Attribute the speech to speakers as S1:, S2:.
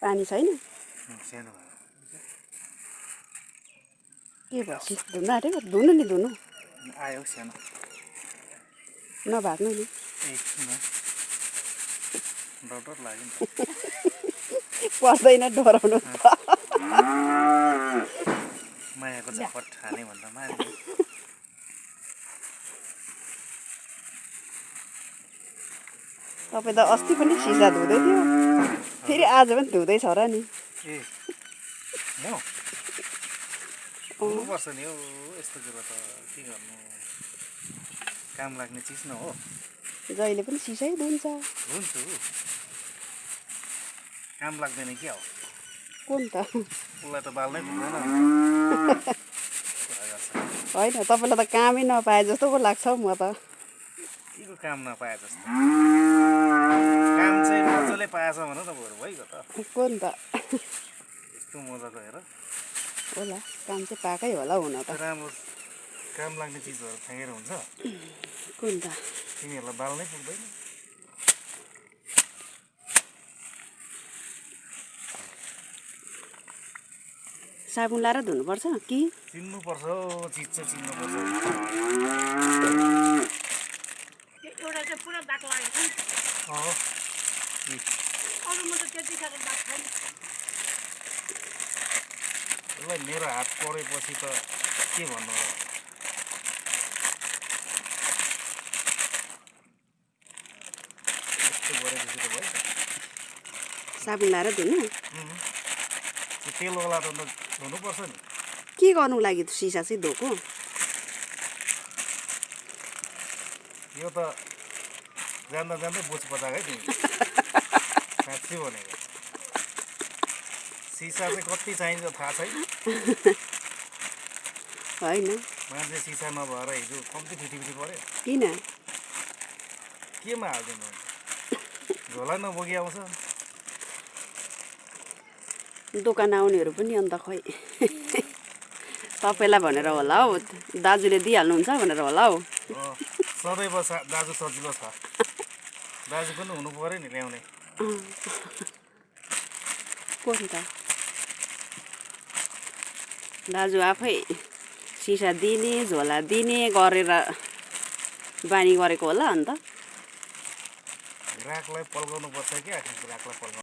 S1: पानी छैन
S2: सानो
S1: के भयो धुन आँटेको धुनु नि धुनु
S2: आयो सानो
S1: नभाग्नु नि
S2: डर लाग्यो नि
S1: पर्दैन डराउनु
S2: मायाको झपट हाने भन्दा मारे
S1: तपाईँ त अस्ति पनि सिसा धुँदै थियो फेरि आज पनि धुँदैछ र नि
S2: ए म हुनुपर्छ नि हौ यस्तो कुरा त के गर्नु काम लाग्ने चिज न हो
S1: जहिले पनि सिसै धुन्छ
S2: हुन्छु काम लाग्दैन क्या हो
S1: कुन त
S2: उसलाई त बाल्नै पुग्दैन
S1: होइन तपाईँलाई त कामै नपाए जस्तो पो लाग्छ हौ म त
S2: के को काम नपाए जस्तो काम चाहिँ मजाले पाएछ भन त बरु भइगयो त
S1: कुन त
S2: यस्तो मजाको हेर
S1: होला काम चाहिँ पाएकै होला हुन त
S2: राम्रो काम लाग्ने चिजहरू फ्याँकेर हुन्छ
S1: कुन त
S2: तिमीहरूलाई बाल्नै पुग्दैन
S1: साबुन लाएर धुनुपर्छ कि
S2: चिन्नुपर्छ हौ चिज चाहिँ चिन्नुपर्छ
S3: एउटा चाहिँ पुरा दाग लागेको अरूमा त त्यति साह्रो दाग छैन
S2: यसलाई मेरो हात परेपछि त के भन्नु र यस्तो गरेपछि त भयो
S1: साबुन लाएर धुनु
S2: तेलवाला त धुनुपर्छ नि
S1: के गर्नु लागि सिसा चाहिँ धोको
S2: यो त जान्दा जान्दै बुझ पचाएको है तिमी साँच्चै भनेको सिसा चाहिँ कति चाहिन्छ थाहा छैन
S1: होइन
S2: मान्छे सिसा नभएर हिजो कम्ती फिटिफिटी पऱ्यो
S1: किन
S2: केमा हालिदिनु झोला नबोकी आउँछ
S1: दोकान आउनेहरू पनि अन्त खोइ तपाईँलाई भनेर होला हौ दाजुले दिइहाल्नुहुन्छ भनेर होला हौ
S2: सदैव दाजु सजिलो छ दाजु पनि हुनु पऱ्यो नि ल्याउने
S1: कोन त दाजु आफै सिसा दिने झोला दिने गरेर बानी गरेको होला अन्त
S2: ग्राहकलाई पल्काउनु पर्छ क्या ग्राहकलाई पल्काउनु